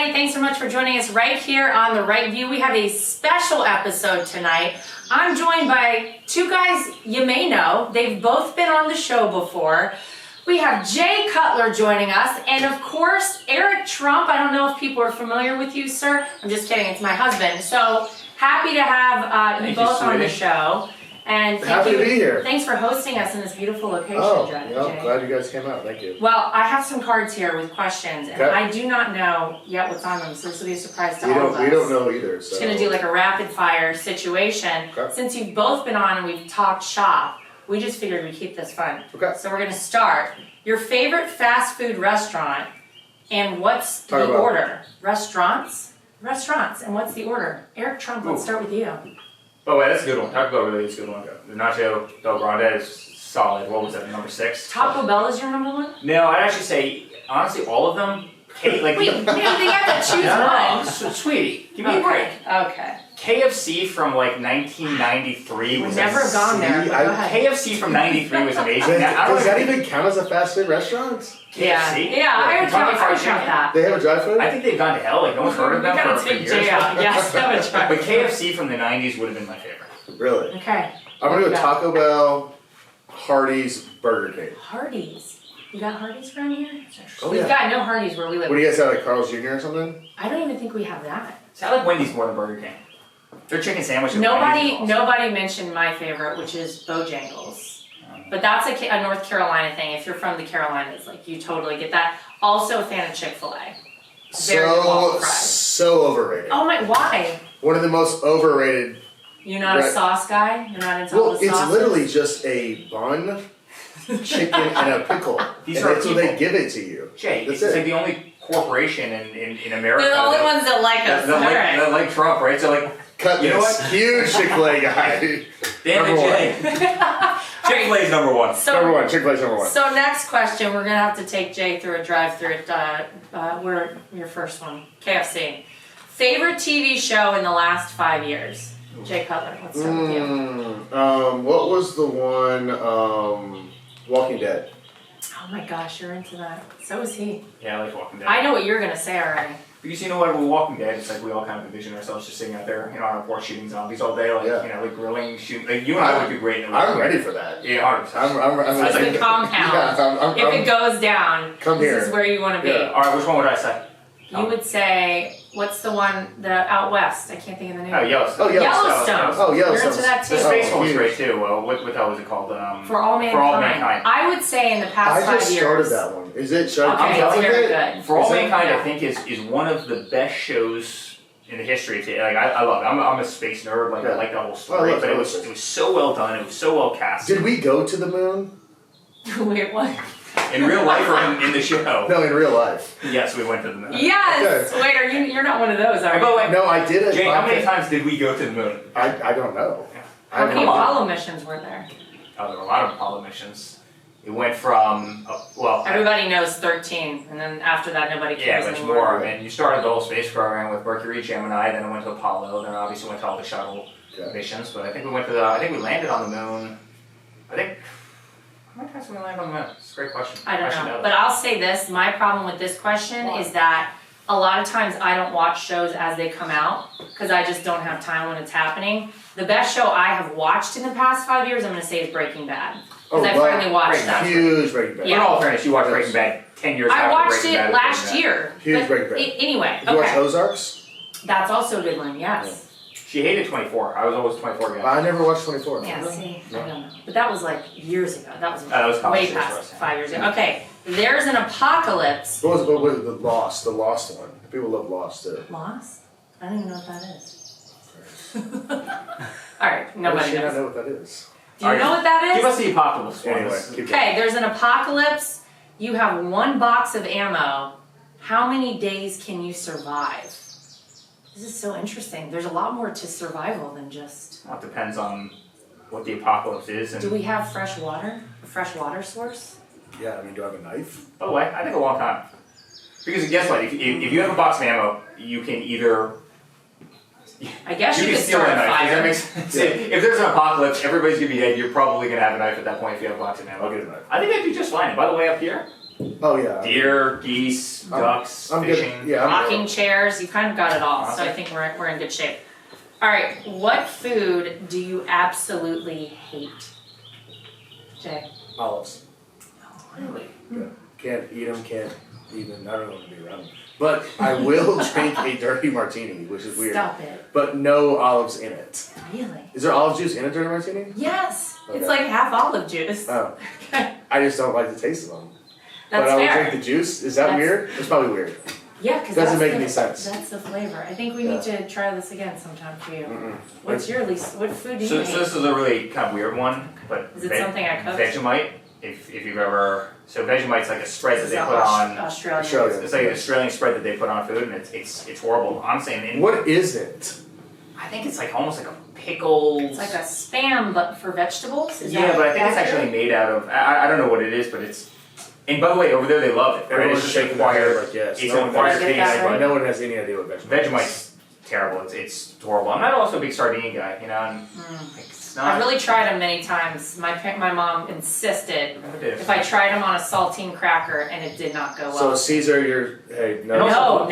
everybody. Thanks so much for joining us right here on The Right View. We have a special episode tonight. I'm joined by two guys you may know. They've both been on the show before. We have Jay Cutler joining us, and of course, Lara Trump. I don't know if people are familiar with you, sir. I'm just kidding. It's my husband. So happy to have you both on the show. And happy to be here. Thanks for hosting us in this beautiful location, Jay. Glad you guys came out. Thank you. Well, I have some cards here with questions, and I do not know yet what's on them, so this will be a surprise to all of us. We don't know either. So. It's going to do like a rapid fire situation. Okay. Since you've both been on and we've talked shop, we just figured we'd keep this fun. Okay. So we're going to start. Your favorite fast food restaurant, and what's the order? Restaurants, and what's the order? Eric Trump, let's start with you. Oh, wait, that's a good one. Taco Bell really is a good one. The Nacho Del Grande is solid. What was that, number 6? Taco Bell is your number one? No, I'd actually say, honestly, all of them. Wait, man, they have to choose one. Sweetie, give me a break. Okay. KFC from like 1993 was We've never gone there. Go ahead. KFC from 93 was amazing. Does that even count as a fast food restaurant? KFC? Yeah, I would count that. They have a drive-thru? I think they've gone to hell. Like, no one's heard of them for years. Yes, have a try. But KFC from the 90s would have been my favorite. Really? Okay. I'm going to go Taco Bell, Hardee's, Burger King. Hardee's. You got Hardee's around here? Oh, We've got no Hardee's where we live. What do you guys have, like Carl's Jr. or something? I don't even think we have that. See, I like Wendy's more than Burger King. Their chicken sandwich. Nobody mentioned my favorite, which is Bojangles. But that's a North Carolina thing. If you're from the Carolinas, like you totally get that. Also a fan of Chick-fil-A. So overrated. Oh my, why? One of the most overrated. You're not a sauce guy? You're not into all the sauces? It's literally just a bun, chicken, and a pickle. That's what they give it to you. Jay, it's like the only corporation in America. They're the only ones that like us. That like Trump, right? So like, Cutler, you know what? Huge Chick-fil-A guy. Damn it, Jay. Chick-fil-A's number one. Chick-fil-A's number one. So next question, we're gonna have to take Jay through a drive-through at we're your first one, KFC. Favorite TV show in the last 5 years? Jay Cutler, let's start with you. What was the one? Walking Dead. Oh my gosh, you're into that. So is he. Yeah, I like Walking Dead. I know what you're gonna say already. Because you know what, with Walking Dead, it's like we all kind of envision ourselves just sitting out there, on our porch shooting zombies all day, like grilling, shooting. Like you and I would do great. I'm ready for that. Yeah, 100%. This is the compound. If it goes down, this is where you want to be. Yeah. All right, which one would I say? You would say, what's the one out west? I can't think of the name. Oh, Yellowstone. Yellowstone. You're into that too. The space one was great too. What the hell was it called? For All Mankind. I would say in the past 5 years. I just started that one. Is it? Okay, it's very good. For All Mankind, I think is one of the best shows in the history. Like I love it. I'm a space nerd. Like I like that whole story. But it was so well done. It was so well cast. Did we go to the moon? Wait, what? In real life or in the show? No, in real life. Yes, we went to the moon. Yes! Okay. Wait, you're not one of those, are you? By the way, no, I did it. Jay, how many times did we go to the moon? I don't know. Yeah. How many Apollo missions were there? Oh, there were a lot of Apollo missions. It went from, everybody knows 13, and then after that nobody cares much anymore. more. I mean, you started the whole space program with Mercury, Gemini, then it went to Apollo, then obviously went to all the shuttle missions, but I think we landed on the moon, how many times did we land on the moon? It's a great question. I don't know. But I'll say this, my problem with this question is that a lot of times I don't watch shows as they come out because I just don't have time when it's happening. The best show I have watched in the past 5 years, I'm going to say, is Breaking Bad. Because I finally watched that. Huge Breaking Bad. In all fairness, you watched Breaking Bad 10 years after Breaking Bad. I watched it last year. Huge Breaking Bad. Anyway, Did you watch Ozarks? That's also a good one, yes. She hated 24. I was always 24 guy. I never watched 24. Yeah, see, I don't know. But that was like years ago. That was way past 5 years ago. Okay, there's an apocalypse. What was the Lost? The Lost one. People love Lost too. Lost? I don't even know what that is. Alright, nobody knows. I don't know what that is. Do you know what that is? Give us the apocalypse one. Anyway, okay, there's an apocalypse. You have 1 box of ammo. How many days can you survive? This is so interesting. There's a lot more to survival than just... Well, it depends on what the apocalypse is. And do we have fresh water? A fresh water source? Yeah, I mean, do I have a knife? By the way, I think a long time. Because guess what? If you have a box of ammo, you can either... I guess you can could steal start a a knife. fire. Does that make sense? Yeah. If there's an apocalypse, everybody's going to be dead. You're probably going to have a knife at that point if you have a box of ammo. I'll get a knife. I think that'd be just fine. And by the way, up here, Oh yeah. Deer, geese, ducks, I'm fishing. good. Yeah. Rocking chairs. You kind of got it all. So Awesome. I think we're in good shape. All right. What food do you absolutely hate? Jay. Olives. Oh, really? Yeah. Can't eat them. Can't even. I don't know what to be around them. But I will drink a dirty martini, which is weird. Stop it. But no olives in it. Really? Is there olive juice in a dirty martini? Yes. Okay. It's like half olive juice. Oh. Okay. I just don't like the taste of them. That's but I would fair. drink the juice. Is that That's- weird? It's probably weird. Yeah, because Doesn't make any sense. That's the flavor. I think we need to try this again sometime for you. Mm-mm. What's your least? What food do you So hate? this is a really kind of weird one, but Is it something I cooked? Vegemite. If you've ever Vegemite's like a spread that Is they that put on. Australian. Australian. It's like an Australian spread that they put on food, and it's horrible. I'm saying. What is it? I think it's like almost like a pickled. It's like a spam, but for vegetables. Is Yeah, that but I think it's accurate? actually made out of. I don't know what it is, but it's. And by the way, over there they love it. Right? Everyone's It's just shaking their head acquired. like yes. It's No one acquired has Get that taste. right. No one has any idea what Vegemite is. Vegemite's terrible. It's horrible. I'm not also a big sardine guy, you know. And like, it's not. I've really tried them many times. My mom insisted if I tried them on a saltine cracker, and it did not go well. So Caesar, you're hey no. And also No,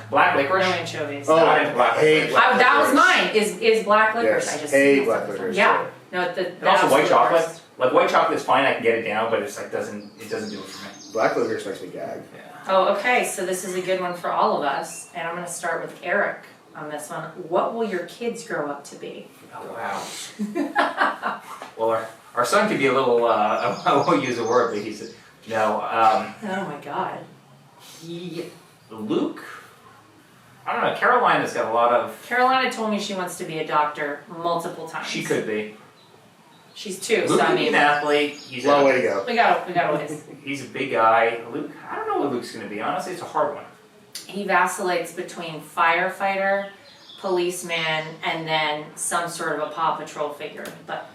black no licorice. anchovies. Oh, Not into black hate licorice. black That was licorice. mine. Is black licorice? Yes, I just hate black licorice. Yeah. No, the And also white absolute chocolate. worst. Like white chocolate is fine. I can get it down, but it's like doesn't do it for me. Black licorice makes me gag. Oh, okay. So this is a good one for all of us, and I'm going to start with Eric on this one. What will your kids grow up to be? Oh wow. Well, our son could be a little. I won't use a word, but he's no. Oh my God. Luke. I don't know. Carolina's got a lot of. Carolina told me she wants to be a doctor multiple times. She could be. She's 2, Luke so I could be mean, an athlete. He's Long a, way to go. we got a ways. he's a big guy. Luke. I don't know what Luke's gonna be. Honestly, it's a hard one. He vacillates between firefighter, policeman, and then some sort of a Paw Patrol figure. But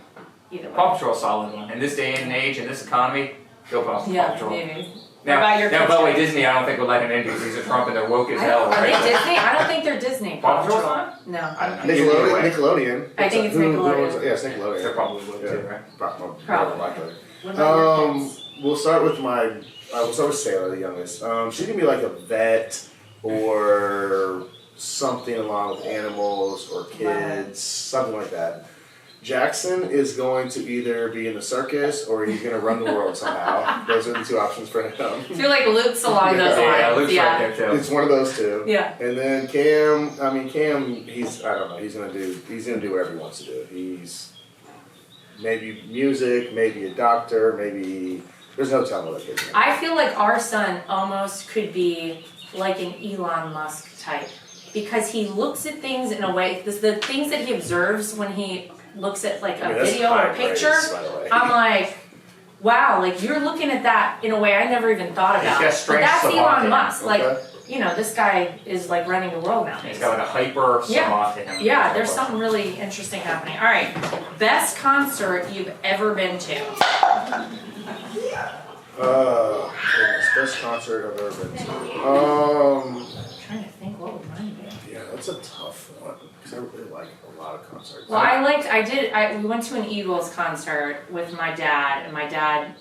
either way. Paw Patrol's a solid one. In this day and age, in this economy, go Paw Yeah, Patrol. maybe. Now, What about your now by the way, kids? Disney, I don't think would let him in because he's a Trump and they're woke as hell, Are right? they Disney? I don't think they're Disney. Paw Patrol's Patrol. not? No. I don't know. Either Nickelodeon. way. Nickelodeon. I think it's Who Nickelodeon. owns it? Yeah, it's Nickelodeon. They're probably woke too, right? Probably. Likely. What about your kids? We'll start with we'll start with Sailor, the youngest. She can be like a vet or something along with animals or kids, something like that. Jackson is going to either be in the circus or he's going to run the world somehow. Those are the 2 options for him. I feel like Luke's along those Yeah, lines. Luke's right there too. It's one of those 2. Yeah. And then Cam, I don't know, he's gonna do whatever he wants to do. He's maybe music, maybe a doctor, maybe there's no telling what that kid's gonna I feel like our son almost could be like an Elon Musk type because he looks at things in a way, the things that he observes when he looks at like a that's video or high a picture, praise, by the way. I'm like, wow, like you're looking at that in a way I never even thought He's about. got But strengths that's savant Elon in him. Musk. Like, Okay. you know, this guy is like running the world nowadays. He's got like a hyper Yeah. savant in him. Yeah, there's something really interesting happening. All right, best concert you've ever been to? Goodness, best concert I've ever been to. I'm trying to think what would mine be. Yeah, that's a tough one because I really like a lot of concerts. Well, we went to an Eagles concert with my dad, and my dad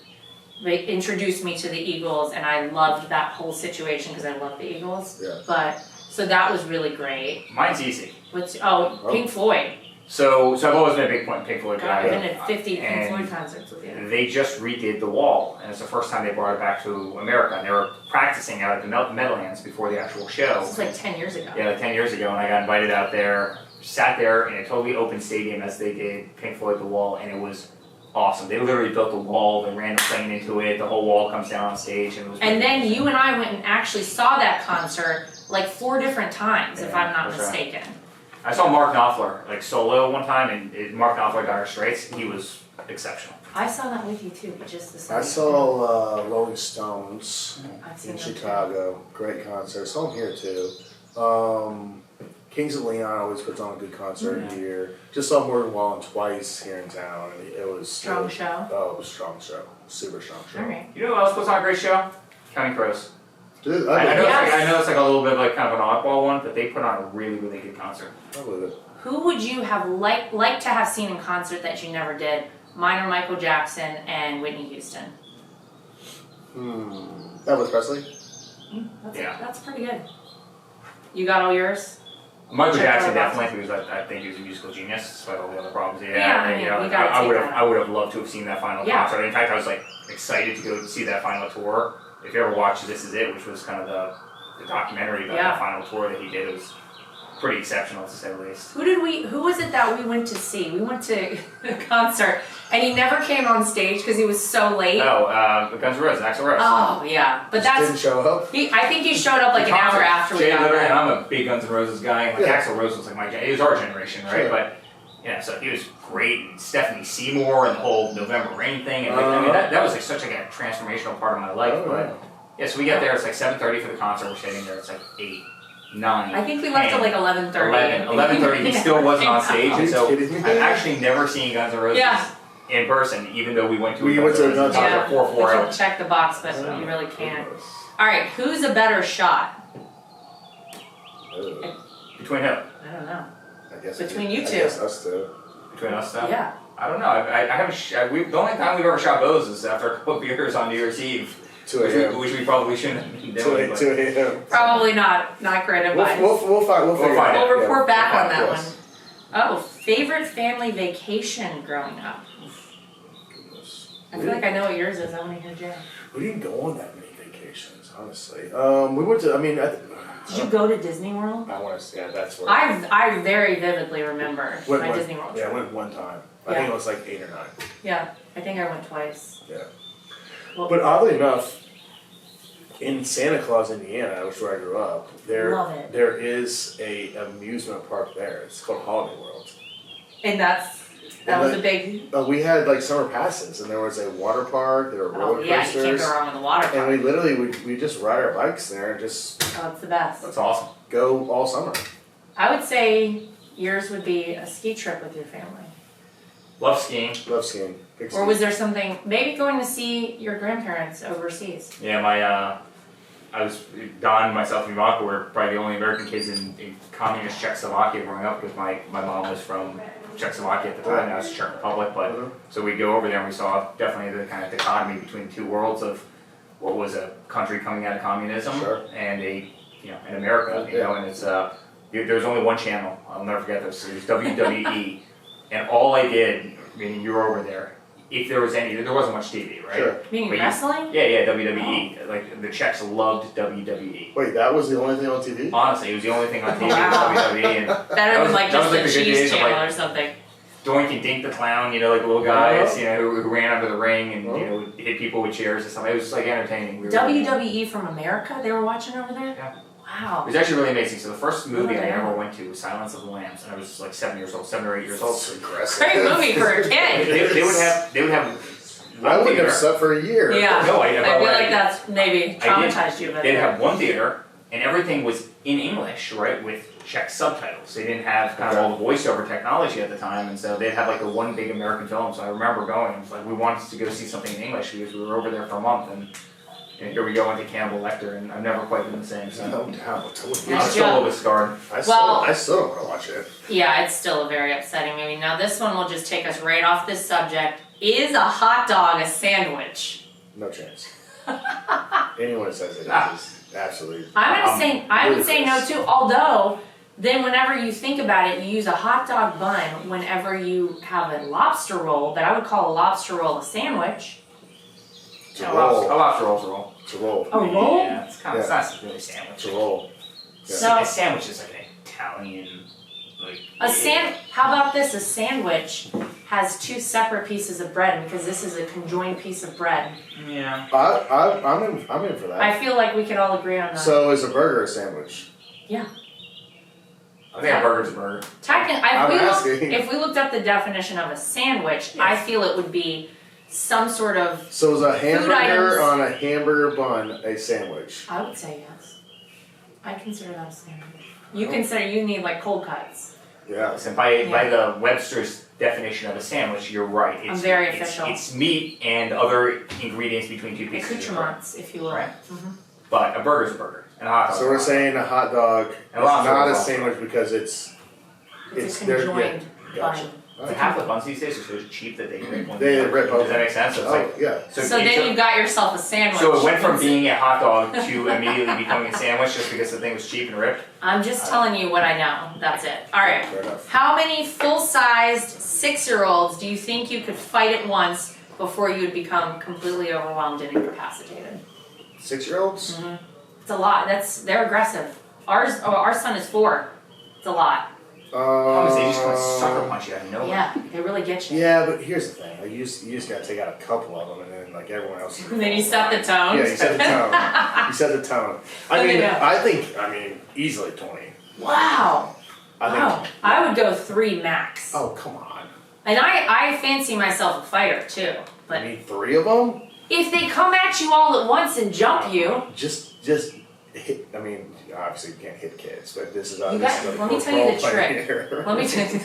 introduced me to the Eagles, and I loved that whole situation because I love the Eagles. Yeah. But, so that was really great. Mine's easy. Pink Floyd. So I've always been a big Pink Floyd God, guy. I've been at 50 Pink And Floyd concerts with you. They just redid The Wall, and it's the first time they brought it back to America. And they were practicing out at the Meadowlands before the actual show. This was like 10 years ago. Yeah, like 10 years ago, and I got invited out there, sat there in a totally open stadium as they did Pink Floyd The Wall, and it was awesome. They literally built the wall, they ran a plane into it, the whole wall comes down on stage, and it was And really then you and I went and actually saw that concert like 4 different times, if Yeah, I'm not that's right. mistaken. I saw Mark Knopfler like solo one time, and Mark Knopfler Dire Straits. He was exceptional. I saw that with you too, but just the same. I saw Rolling Stones I've seen in them too. Chicago. Great concert. Saw them here too. Kings of Leon always puts on a good concert here. Just saw Morgan Wallen twice here in town, and it was Strong show. Oh, it was a strong show. Super strong show. All right. You know what else puts on a great show? Counting Crows. Dude, I know, Yes. I know it's like a little bit of like kind of an oddball one, but they put on a really, really good concert. I believe it. Who would you have liked to have seen in concert that you never did? Mine are Michael Jackson and Whitney Houston. Elvis Presley. That's pretty good. You got all yours? Michael Check Jackson all the definitely, because I think he was a musical genius, despite all the other problems he had. Yeah, and, I you know, mean, you gotta I take would that have, out. I would have loved to have seen that final concert. In fact, I was like excited to go see that final tour. If you ever watched This Is It, which was kind of the documentary about that final tour that he did, it was pretty exceptional to say the least. Who was it that we went to see? We went to a concert and he never came on stage because he was so late. Oh, Guns N' Roses, Axl Rose. Oh yeah, but Just didn't show up. I think he showed up like an hour after we got there. And I'm a big Guns N' Roses guy, and like Axl Rose was like he was our generation, right? Sure. But yeah, so he was great. And Stephanie Seymour and the whole November Rain thing, and like, I mean that was like such like a transformational part of my life. But so we get there. It's like 7:30 for the concert. We're sitting there. It's like 8, 9. I think we left 10, at like 11:30. 11:30. He still wasn't on stage, and so Are you kidding me? I've actually never seen Guns N' Roses in person, even though we went to a Guns N' Roses concert for 4 we hours. can check the box, but you really can't. All right, who's a better shot? Between who? I don't know. I guess Between you two. I guess us two. Between us, though? Yeah. I don't know. I haven't. The only time we've ever shot bows is after a couple of beers on New Year's Eve, 2 a.m. which we probably shouldn't have been doing. 2 a.m. Probably not great advice. We'll find. We'll figure it out. We'll report back on that yes. one. Oh, favorite family vacation growing up. I feel like I know what yours is. I want to hear Jay. We didn't go on that many vacations, honestly. We went to. I mean, Did you go to Disney World? I want to say that's where. I very vividly remember my Disney World Yeah, trip. I went one time. I think it was like 8 or 9. Yeah, I think I went twice. Yeah. Well, But oddly enough, in Santa Claus, Indiana, which is where I grew up, Love it. there is a amusement park there. It's called Holiday World. and that was a big. We had like summer passes, and there was a water park. There were roller Yeah, you coasters. can't go wrong with the water park. And we literally we just ride our bikes there and just Oh, it's the best. That's awesome. go all summer. I would say yours would be a ski trip with your family. Love skiing. Love skiing. Big Or was there something, maybe going to see your grandparents overseas? Yeah, I was Don, myself, and Ivanka were probably the only American kids in communist Czechoslovakia growing up because my mom was from Czechoslovakia at the time. Now it's Czech Republic, but so we'd go over there and we saw definitely the kind of dichotomy between two worlds of what was a country coming out of communism and in America, and it's there was only one channel. I'll never forget this. It was WWE, and all I did, meaning you were over there. If there was any, there wasn't much TV, right? Sure. Meaning But wrestling? Yeah, WWE. Like the Czechs loved WWE. Wait, that was the only thing on TV? Honestly, it was the only thing on TV Wow. was WWE. And Better than like that just was the like the good cheese days of, channel like, or something. Doink and Dink the Clown, like little guys, who ran under the ring and would hit people with chairs and stuff. It was just like entertaining. WWE from America, they were watching over there? Yeah. Wow. It was actually really amazing. So the first movie I ever went to was Silence of the Lambs, and I was like 7 or 8 years old. That's aggressive. Great movie for a kid. They would have. I wouldn't theater. have slept for a year. Yeah. No, I feel like that's maybe traumatized you. But They'd have one theater, and everything was in English, right, with Czech subtitles. They didn't have kind of all the voiceover technology at the time, and so they'd have like the one big American film. So I remember going, it was like we wanted to go see something in English because we were over there for a month, and here we go into Cannibal Lecter, and I've never quite been the same. So No doubt. I'm still a little bit scarred. I still don't want to watch it. Yeah, it's still a very upsetting movie. Now this one will just take us right off this subject. Is a hot dog a sandwich? No chance. Anyone that says it is absolutely. I would say no too, although then whenever you think about it, you use a hot dog bun whenever you have a lobster roll, but I would call a lobster roll a sandwich. To roll. A lobster roll's a roll. To roll. A roll? Yeah, it's kind of, it's not really a sandwich. To roll. Yeah. So- A sandwich is like an Italian, like... How about this? A sandwich has two separate pieces of bread because this is a conjoined piece of bread. Yeah. I'm in for that. I feel like we could all agree on that. So is a burger a sandwich? Yeah. I think a burger's a burger. Technically, if we looked up the definition of a sandwich, I feel it would be some sort of. So is a items. hamburger on a hamburger bun a sandwich? I would say yes. I consider that a sandwich. You need like cold cuts. Yeah. Listen, by the Webster's definition of a sandwich, you're right. I'm very official. It's meat and other ingredients between two pieces of bread. Accoutrements, if you will. Right. Mm-hmm. But a burger's a burger. And a hot dog. So we're saying a hot dog is And lobster not a rolls sandwich because it's a conjoined Gotcha. bun. It's like half the buns these days are so cheap that they rip one. They rip Does that make sense? So it's like, yeah. So then you've got yourself a sandwich. So it went from being a hot dog to immediately becoming a sandwich just because the thing was cheap and ripped? I'm just telling you what I know. That's it. All right. Fair enough. How many full-sized 6-year-olds do you think you could fight at once before you would become completely overwhelmed and incapacitated? 6-year-olds? Mm-hmm. It's a lot. They're aggressive. Our son is 4. It's a lot. They just kind of sucker punch you out of nowhere. Yeah, they really get you. Yeah, but here's the thing. Like, you just gotta take out a couple of them, and then like everyone else. And then you set the tone. Yeah, you set the tone. You set the tone. I mean, Yeah. I think easily 20. Wow. I think. I would go 3 max. Oh, come on. And I fancy myself a fighter too. But I need 3 of them. if they come at you all at once and jump you, Just hit. I mean, obviously you can't hit kids, but this is. let me tell you the trick. Let me tell you.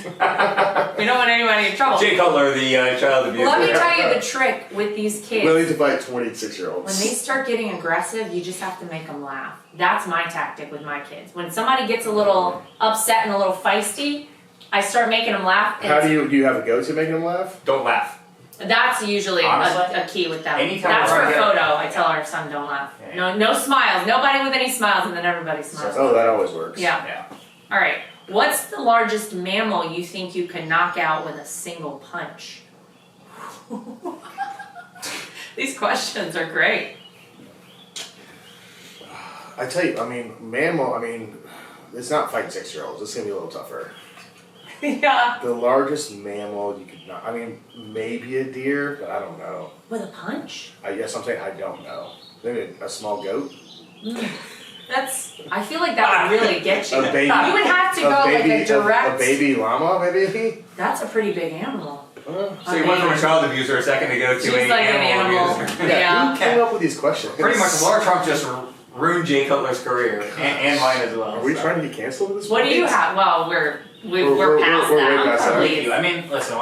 We don't want anybody in trouble. Jay Cutler, the child abuser. Let me tell you the trick with these kids. We need to fight 26-year-olds. When they start getting aggressive, you just have to make them laugh. That's my tactic with my kids. When somebody gets a little upset and a little feisty, I start making them laugh. How do you have a go-to making them laugh? Don't laugh. That's usually a key with them. Anytime That's for we're a gonna photo. I tell our son, don't laugh. Yeah. No smiles. Nobody with any smiles, and then everybody smiles. Oh, that always works. Yeah. All right. What's the largest mammal you think you can knock out with a single punch? These questions are great. I tell you, I mean, mammal. I mean, it's not fighting 6-year-olds. It's gonna be a little tougher. Yeah. The largest mammal you could not. I mean, maybe a deer, but I don't know. With a punch? I guess I'm saying I don't know. Maybe a small goat. I feel like that would really get you. A baby. You would have to go like a direct. A baby llama, maybe. That's a pretty big animal. So you went from a child abuser a second ago to She's an like an animal abuser. Yeah. Who came up with these questions? Pretty much, Lara Trump just ruined Jay Cutler's career and mine as well. Are we trying to get canceled with this? What do you have? Well, we're past we're that. way past that. Thank you. I mean, listen,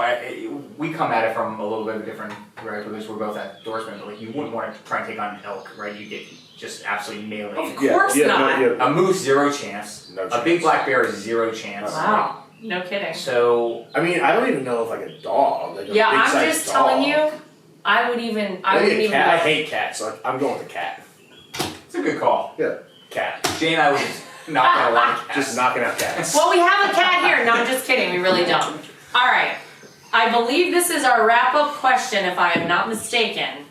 we come at it from a little bit of a different, right? Because we're both outdoorsmen, but like you wouldn't want to try and take on an elk, right? You get just absolutely nailed. Of course not. No, a moose, 0 chance. No A chance. big black bear is 0 chance. Wow. No kidding. So I mean, I don't even know if like a dog. Like a Yeah, I'm big-sized just dog. telling you. I wouldn't Maybe even. a cat. I hate cats. So I'm going with a cat. it's a good call. Yeah, cat. Jay and I would just knock out a lot of cats. Just knocking out cats. Well, we have a cat here. No, I'm just kidding. We really don't. All right. I believe this is our wrap-up question, if I am not mistaken.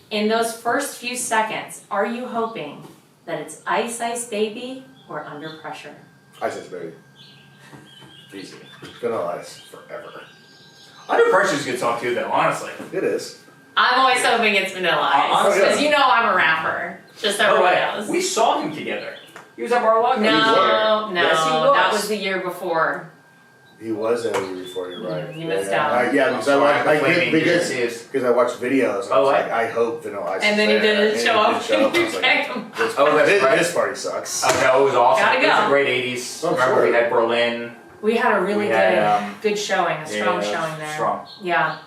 In those first few seconds, are you hoping that it's Ice Ice Baby or Under Pressure? Ice Ice Baby. Easy. Vanilla Ice forever. Under Pressure is a good song too, though. Honestly. It is. I'm always hoping it's Vanilla Ice. Honestly. Because you know I'm a rapper. Just so everyone knows. We saw him together. He was at Mar-a-Lago. No, Yes, he was. that was the year before. He was in a year before. You're right. You missed out. Yeah, because I watched videos. And I was Oh, like, I hope Vanilla Ice. And then he didn't show up. I was You like, begged him. Oh, that's right. This party sucks. Oh, no, it was awesome. Gotta It was go. a great 80s. Oh, Remember, sure. we had Berlin. We had a really We had, good showing, a strong showing there. Strong. Yeah.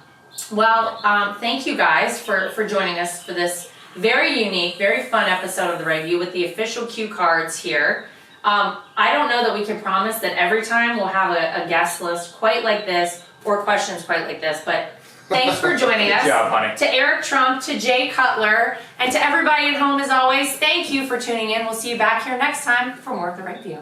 Well, thank you guys for joining us for this very unique, very fun episode of The Review with the official cue cards here. I don't know that we can promise that every time we'll have a guest list quite like this or questions quite like this, but thanks for joining us. Good job, honey. To Eric Trump, to Jay Cutler, and to everybody at home as always, thank you for tuning in. We'll see you back here next time for more of The Right View.